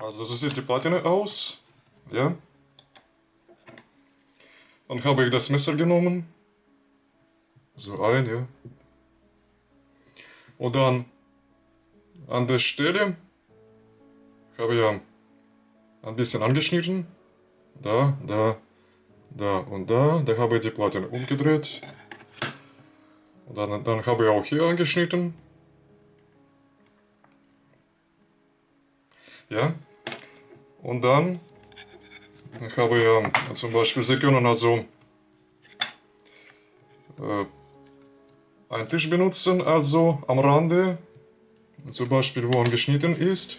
Also so sieht die Platine aus. Ja. Dann habe ich das Messer genommen. So ein, ja. Und dann an der Stelle habe ich ja ein bisschen angeschnitten. Da, da, da und da. Da habe ich die Platine umgedreht. Und dann habe ich auch hier angeschnitten. Ja. Und dann habe ich ja zum Beispiel, Sie können also einen Tisch benutzen, also am Rande, zum Beispiel wo angeschnitten ist.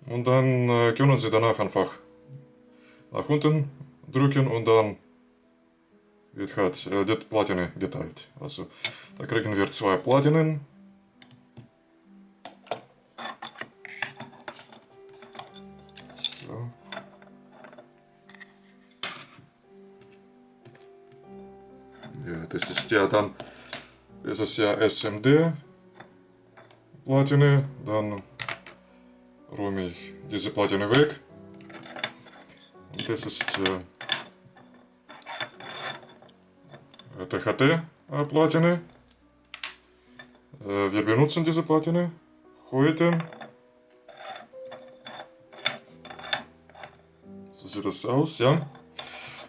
Und dann können Sie danach einfach nach unten drücken und dann wird halt die Platine geteilt. Also da kriegen wir 2 Platinen. So. Ja, das ist ja dann, das ist ja SMD Platine, dann räume ich diese Platine weg. Und das ist THT Platine. Wir benutzen diese Platine heute. So sieht das aus, ja.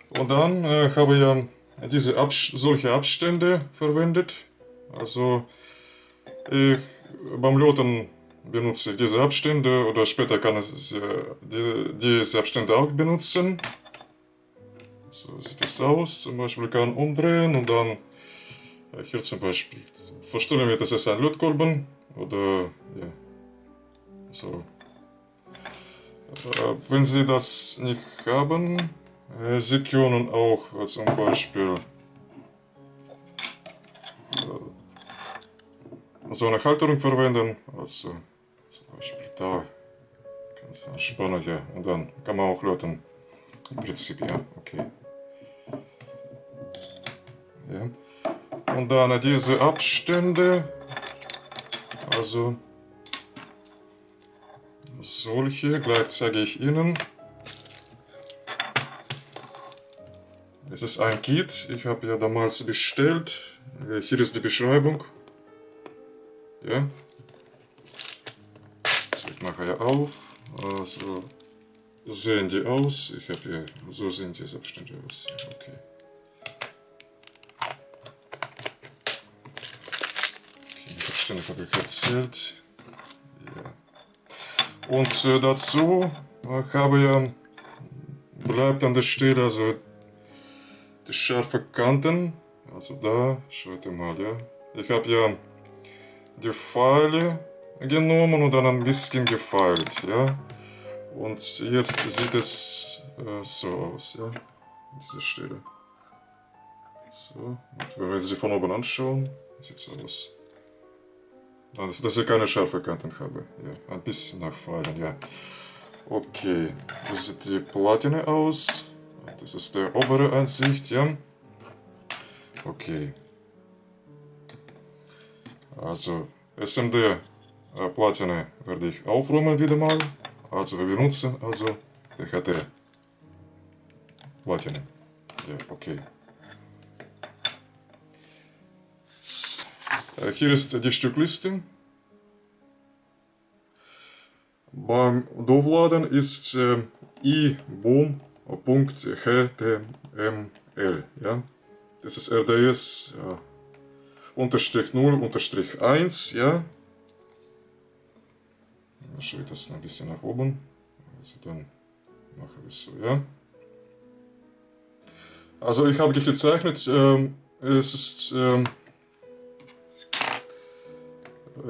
Und dann habe ich ja diese solche Abstände verwendet. Also beim Löten benutze ich diese Abstände oder später kann ich diese Abstände auch benutzen. So sieht das aus. Zum Beispiel kann umdrehen und dann hier zum Beispiel vorstellen wir, das ist ein Lötkolben oder ja, so. Wenn Sie das nicht haben, Sie können auch zum Beispiel so eine Halterung verwenden, also zum Beispiel da, ganz spannend, ja, und dann kann man auch löten, im Prinzip, ja, okay. Ja. Und dann diese Abstände, also solche, gleich zeige ich Ihnen. Es ist ein Kit, ich habe ja damals bestellt, hier ist die Beschreibung. Ja. So, ich mache ja auf. So sehen die aus. Ich habe ja, so sehen die Abstände aus. Okay. Die Abstände habe ich erzählt. Ja. Und dazu habe ja, bleibt an der Stelle also die scharfe Kanten. Also da, schaut mal, ja. Ich habe ja die Pfeile genommen und dann ein bisschen gefeilt, ja. Und jetzt sieht es so aus, ja, diese Stelle. So, und wenn wir sie von oben anschauen, sieht es so aus. Dass ich keine scharfe Kanten habe, ja, ein bisschen nachfallen, ja. Okay, so sieht die Platine aus. Das ist der obere Ansicht, ja. Okay. Also SMD Platine werde ich aufräumen wieder mal. Also wir benutzen also THT Platine. Ja, okay. Hier ist die Stückliste. Beim Aufladen ist iboom.html. Ja? Das ist RDS unterstrich 0 unterstrich 1. Ja? Dann schaue ich das ein bisschen nach oben. Also dann mache ich es so. Ja? Also ich habe gezeichnet, es ist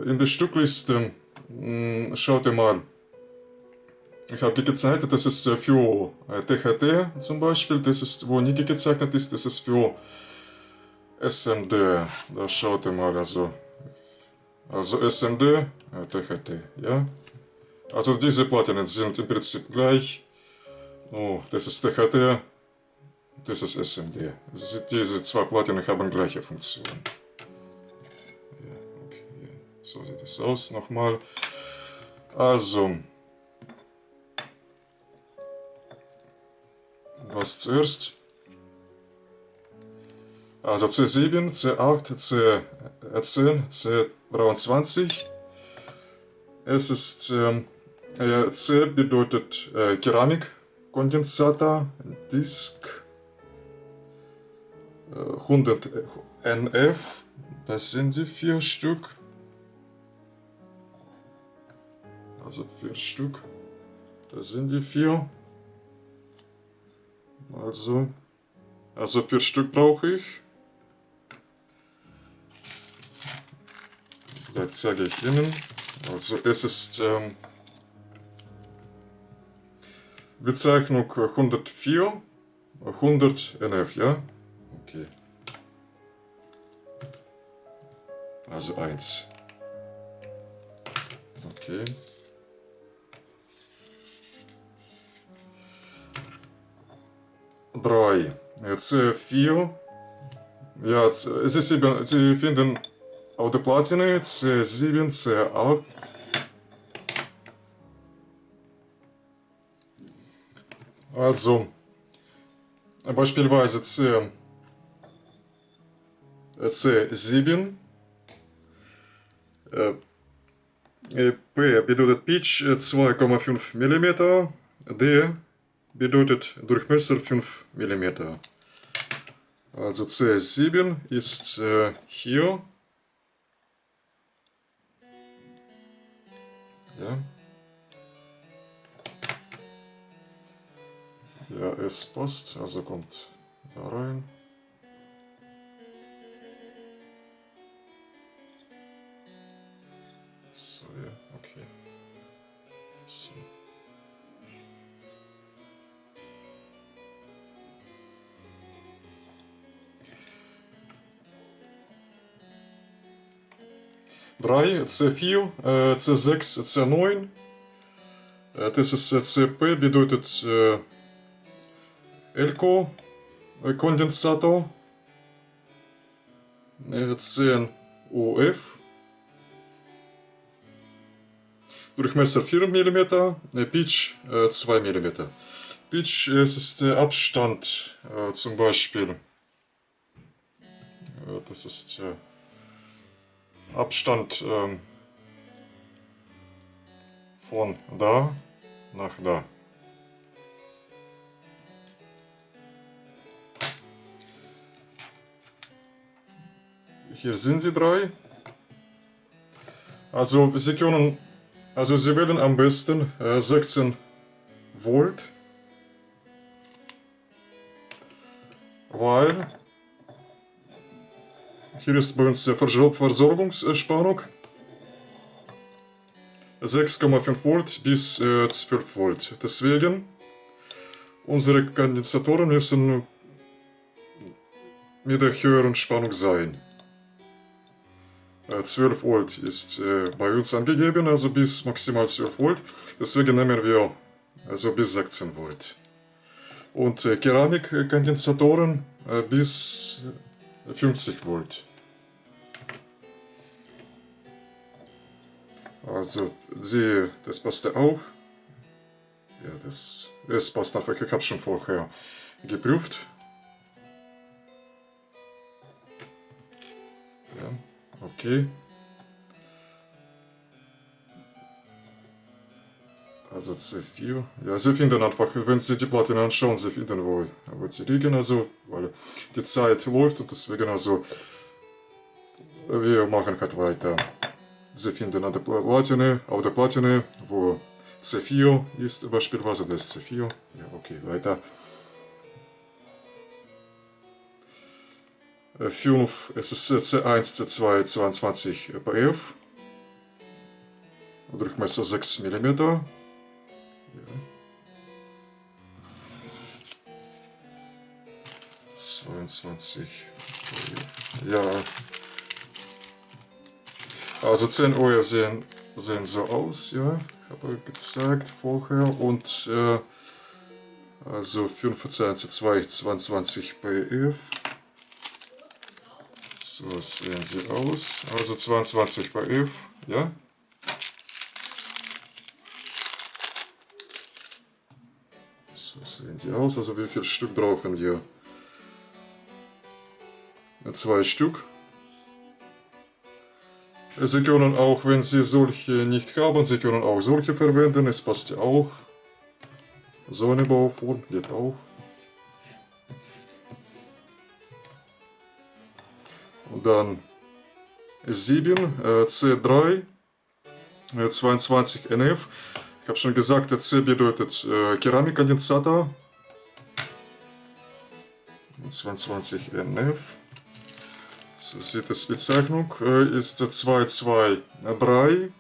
in der Stückliste, schaut ihr mal, ich habe gezeichnet, das ist für THT zum Beispiel, das ist, wo nicht gezeichnet ist, das ist für SMD, da schaut ihr mal, also SMD, THT, ja. Also diese Platinen sind im Prinzip gleich, oh, das ist THT, das ist SMD. Also diese 2 Platinen haben gleiche Funktion. Ja, okay, so sieht es aus, nochmal. Also, was zuerst. Also C7, C8, C10, C23. Es ist C bedeutet Keramikkondensator, Disk 100 NF, das sind die 4 Stück. Also 4 Stück, das sind die 4. Also 4 Stück brauche ich. Vielleicht zeige ich Ihnen. Also es ist Bezeichnung 104, 100 NF, ja? Okay. Also 1. Okay. Drei. C4. Ja, Sie finden auf der Platine C7, C8. Also, beispielsweise C7. P bedeutet Pitch 2,5 mm. D bedeutet Durchmesser 5 mm. Also C7 ist hier. Ja. Ja, es passt, also kommt da rein. So, ja, okay. So. Drei, C4, C6, C9. Das ist CP, bedeutet Elko-Kondensator. 10 UF. Durchmesser 4 mm, Pitch 2 mm. Pitch ist der Abstand, zum Beispiel. Das ist Abstand von da nach da. Hier sind die 3. Also Sie wählen am besten 16 Volt, weil hier ist bei uns Versorgungsspannung 6,5 Volt bis 12 Volt. Deswegen unsere Kondensatoren müssen mit der höheren Spannung sein. 12 Volt ist bei uns angegeben, also bis maximal 12 Volt. Deswegen nehmen wir also bis 16 Volt. Und Keramikkondensatoren bis 50 Volt. Also das passt auch. Ja, das passt einfach. Ich habe schon vorher geprüft. Ja. Okay. Also C4. Ja, Sie finden einfach, wenn Sie die Platine anschauen, Sie finden, wo sie liegen, also, weil die Zeit läuft und deswegen, also, wir machen halt weiter. Sie finden an der Platine, auf der Platine, wo C4 ist, beispielsweise das ist C4. Ja, okay, weiter. 5, es ist C1, C2, 22 PF. Durchmesser 6 mm. Ja. PF. 22 PF. Ja. Also 10 OF sehen so aus, ja. Ich habe gezeigt vorher. Und also 15 C2, 22 PF. So sehen sie aus. Also 22 bei 11, ja. So sehen die aus. Also wie viel Stück brauchen wir? 2 Stück. Sie können auch, wenn Sie solche nicht haben, Sie können auch solche verwenden. Es passt ja auch. So eine Bauform geht auch. Und dann 7 C3 22 NF. Ich habe schon gesagt, der C bedeutet Keramikkondensator. 22 NF. So sieht es Bezeichnung. Ist 223.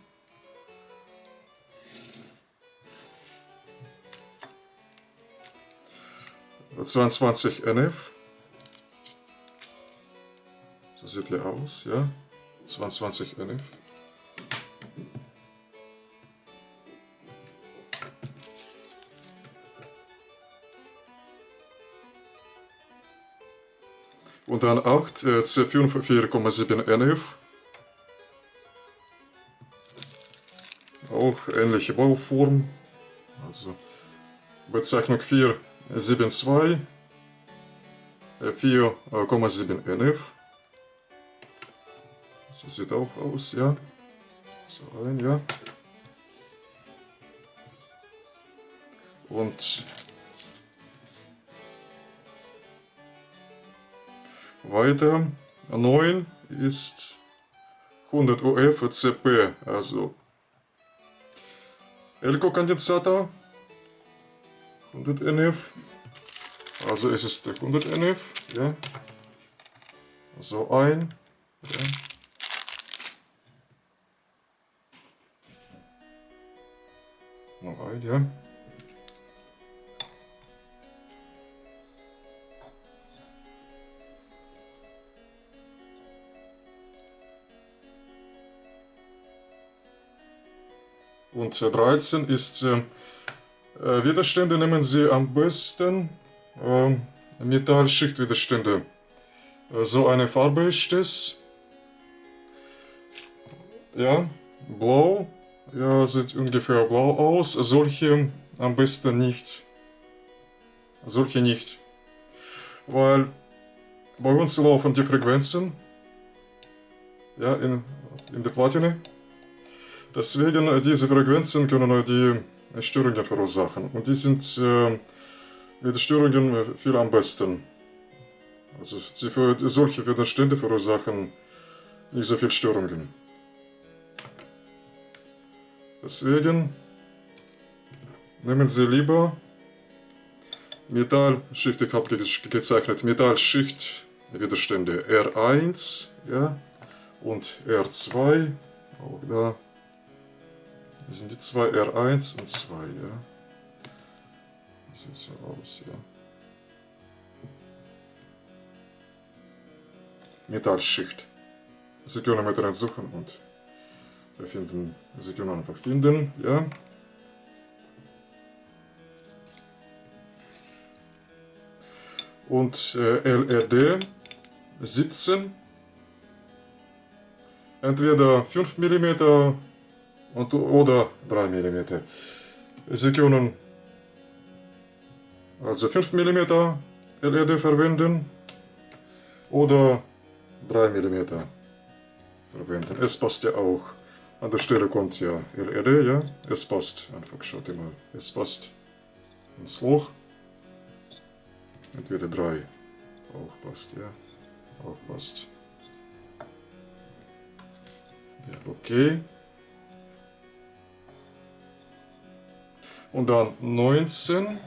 22 NF. So sieht er aus, ja. 22 NF. Und dann 8 C5 4,7 NF. Auch ähnliche Bauform. Also Bezeichnung 472 4,7 NF. So sieht auch aus, ja. So ein, ja. Und weiter 9 ist 100 UF CP, also Elko-Kondensator, 100 NF, also es ist 100 NF, ja, so ein, ja. Noch ein, ja. Und 13 ist Widerstände nehmen Sie am besten Metallschichtwiderstände. So eine Farbe ist es. Ja, blau. Ja, sieht ungefähr blau aus. Solche am besten nicht. Solche nicht. Weil bei uns laufen die Frequenzen. Ja, in der Platine. Deswegen, diese Frequenzen können die Störungen verursachen. Und die sind mit Störungen viel am besten. Also solche Widerstände verursachen nicht so viel Störungen. Deswegen nehmen Sie lieber Metallschicht, ich habe gezeichnet, Metallschichtwiderstände R1, ja, und R2, auch da. Das sind die zwei R1 und 2, ja. Das sieht so aus, ja. Metallschicht. Sie können mit rein suchen und finden. Sie können einfach finden, ja. Und LRD 17. Entweder 5 mm oder 3 mm. Sie können also 5 mm LED verwenden oder 3 mm verwenden. Es passt ja auch. An der Stelle kommt ja LED, ja. Es passt. Einfach schaut mal. Es passt ins Loch. Entweder 3. Auch passt, ja. Auch passt. Ja, okay. Und dann 19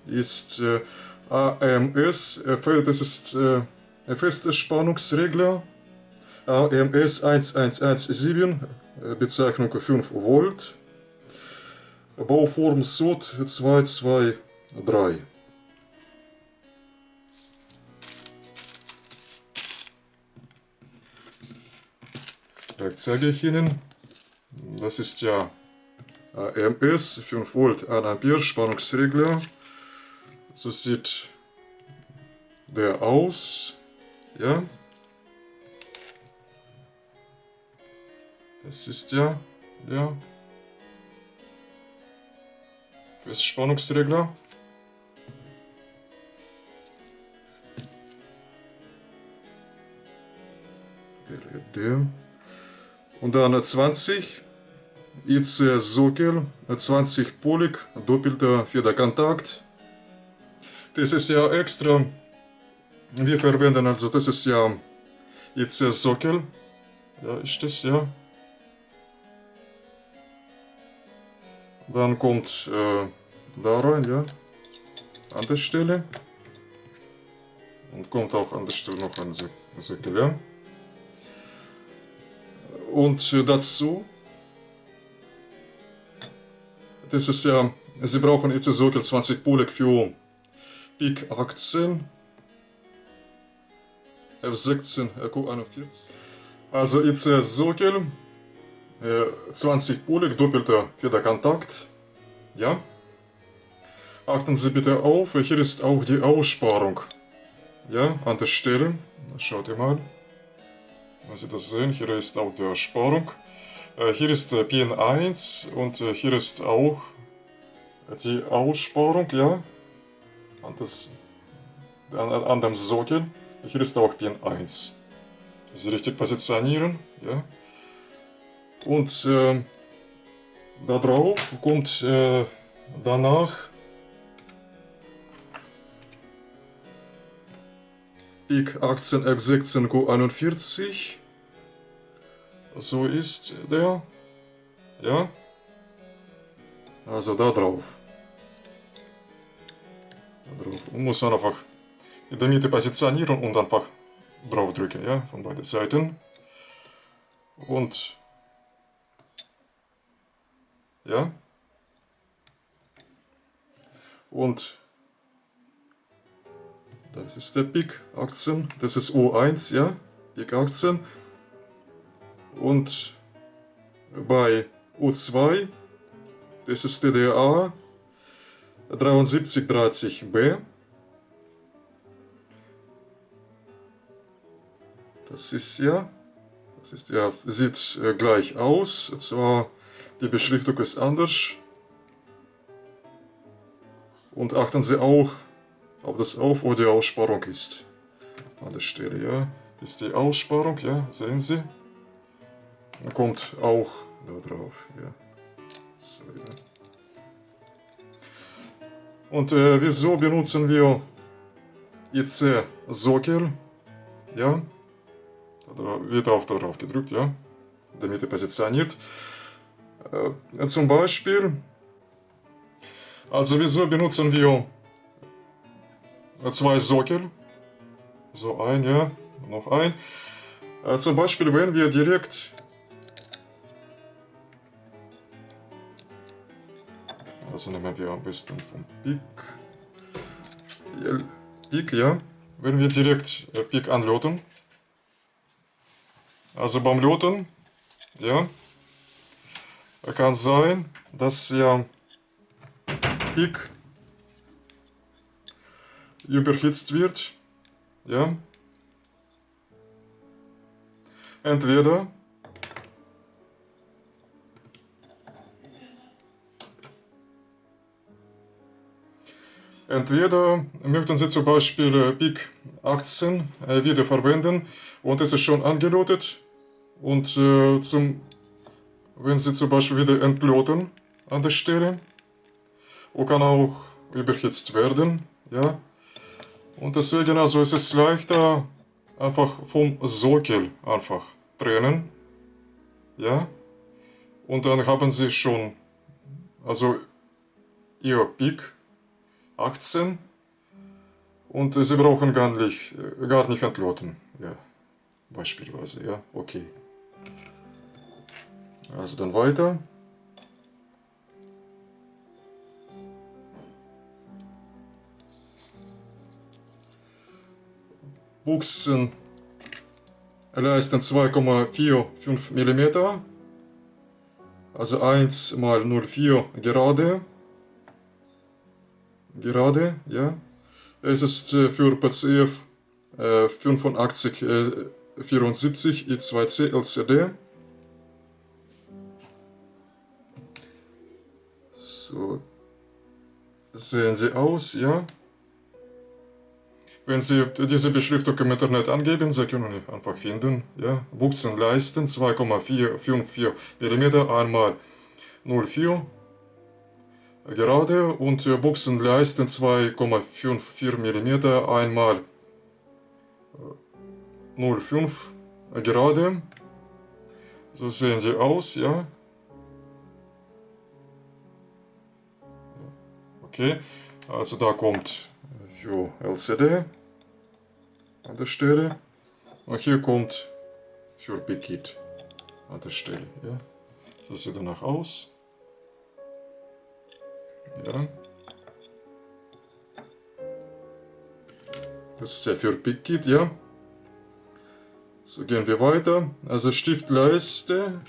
ist AMS, das ist ein fester Spannungsregler, AMS 1117, Bezeichnung 5 Volt, Bauform SOT 223. Vielleicht zeige ich Ihnen. Das ist ja AMS 5 Volt 1 Ampere Spannungsregler. So sieht der aus. Ja. Das ist ja. Festspannungsregler. LED. Und dann 20 IC-Sockel, 20 polig, doppelter Federkontakt. Das ist ja extra. Wir verwenden also, das ist ja IC-Sockel. Ja, ist das ja. Dann kommt da rein, ja, an der Stelle. Und kommt auch an der Stelle noch ein Sockel, ja. Und dazu, das ist ja, Sie brauchen IC-Sockel 20 polig für PIC 18, F16, Q41. Also IC-Sockel, 20 polig, doppelter Federkontakt. Ja. Achten Sie bitte auf, hier ist auch die Aussparung. Ja, an der Stelle. Schaut ihr mal. Wenn Sie das sehen, hier ist auch die Aussparung. Hier ist Pin 1 und hier ist auch die Aussparung, ja. An dem Sockel. Hier ist auch Pin 1. Sie richtig positionieren, ja. Und da drauf kommt danach PIC 18 F16 Q41. So ist der, ja. Also da drauf. Und muss man einfach in der Mitte positionieren und einfach drauf drücken, ja, von beiden Seiten. Und ja. Und das ist der PIC 18, das ist O1, ja, PIC 18. Und bei O2, das ist DDA 7330B. Das ist ja, sieht gleich aus, zwar die Beschriftung ist anders. Und achten Sie auch, ob das Auf- oder die Aussparung ist. An der Stelle, ja, ist die Aussparung, ja, sehen Sie. Kommt auch da drauf, ja. So, ja. Und wieso benutzen wir IC-Sockel? Ja, da wird auch darauf gedrückt, ja, damit er positioniert. Zum Beispiel, also wieso benutzen wir zwei Sockel? So ein, ja, noch ein. Zum Beispiel, wenn wir direkt, also nehmen wir am besten vom PIC, ja, wenn wir direkt PIC anlöten, also beim Löten, ja, kann sein, dass ja PIC überhitzt wird, ja, entweder möchten Sie zum Beispiel PIC 18 wieder verwenden und es ist schon angelötet und wenn Sie zum Beispiel wieder entlöten an der Stelle, und kann auch überhitzt werden, ja. Und deswegen also es ist leichter einfach vom Sockel einfach trennen, ja. Und dann haben Sie schon also Ihr PIC 18 und Sie brauchen gar nicht entlöten, ja, beispielsweise, ja, okay. Also dann weiter. Buchsen leisten 2,45 mm, also 1 mal 0,4 gerade, ja. Es ist für PCF 8574 I2C LCD. So, sehen sie aus, ja. Wenn Sie diese Beschriftung im Internet angeben, Sie können einfach finden, ja. Buchsenleisten 2,454 mm einmal 0,4 gerade und Buchsenleisten 2,54 mm einmal 0,5 gerade. So sehen sie aus, ja. Okay, also da kommt für LCD an der Stelle und hier kommt für Big Kit an der Stelle, ja. So sieht danach aus. Ja. Das ist ja für Big Kit, ja. So, gehen wir weiter. Also Stiftleiste.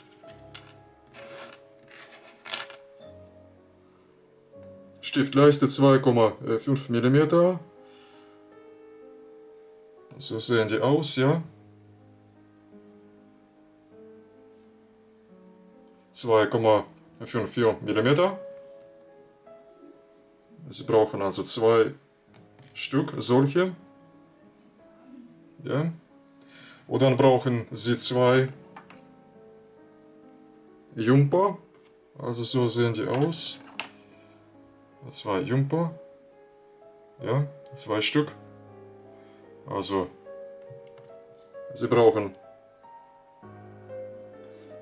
Stiftleiste 2,5 mm. So sehen die aus, ja. 2,54 mm. Sie brauchen also 2 Stück solche. Ja. Und dann brauchen Sie 2 Jumper. Also so sehen die aus. 2 Jumper. Ja, 2 Stück. Also Sie brauchen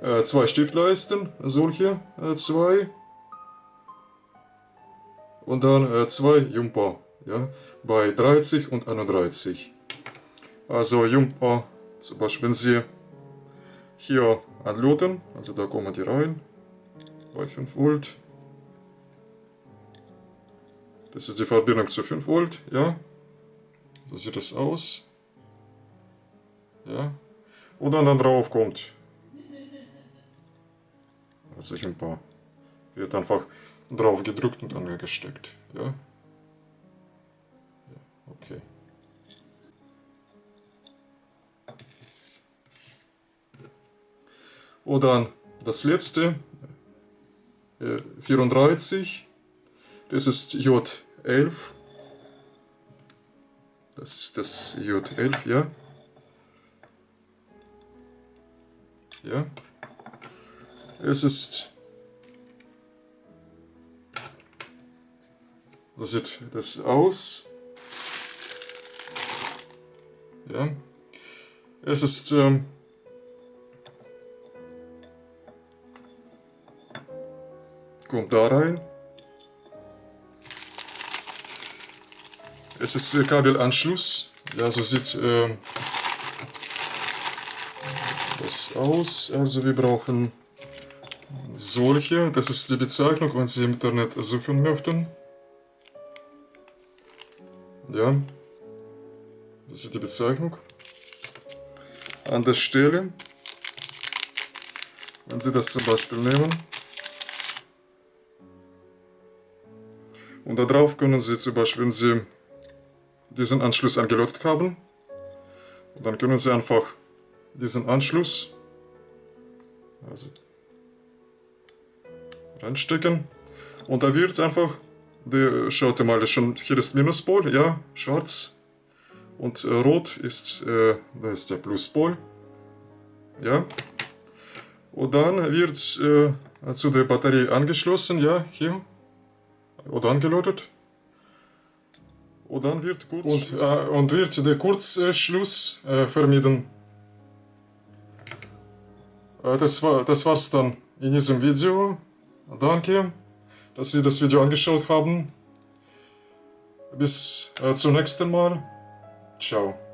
2 Stiftleisten, solche 2. Und dann 2 Jumper, ja, bei 30 und 31. Also Jumper, zum Beispiel wenn Sie hier anlöten, also da kommen die rein, bei 5 Volt. Das ist die Verbindung zu 5 Volt, ja. So sieht das aus. Ja. Und dann drauf kommt, also Jumper, wird einfach drauf gedrückt und angesteckt, ja. Ja, okay. Und dann das letzte, 34, das ist J11. Das ist das J11, ja. Ja. Es ist, so sieht das aus. Ja. Es ist kommt da rein. Es ist Kabelanschluss. Ja, so sieht das aus. Also wir brauchen solche. Das ist die Bezeichnung, wenn Sie im Internet suchen möchten. Ja, das ist die Bezeichnung. An der Stelle, wenn Sie das zum Beispiel nehmen. Und da drauf können Sie zum Beispiel, wenn Sie diesen Anschluss angelötet haben, dann können Sie einfach diesen Anschluss also reinstecken und da wird einfach, schaut mal, schon hier ist Minuspol, ja, schwarz und rot ist, da ist der Pluspol, ja, und dann wird zu der Batterie angeschlossen, ja, hier, oder angelötet. Und dann wird und wird der Kurzschluss vermieden. Das war's dann in diesem Video. Danke, dass Sie das Video angeschaut haben. Bis zum nächsten Mal. Ciao.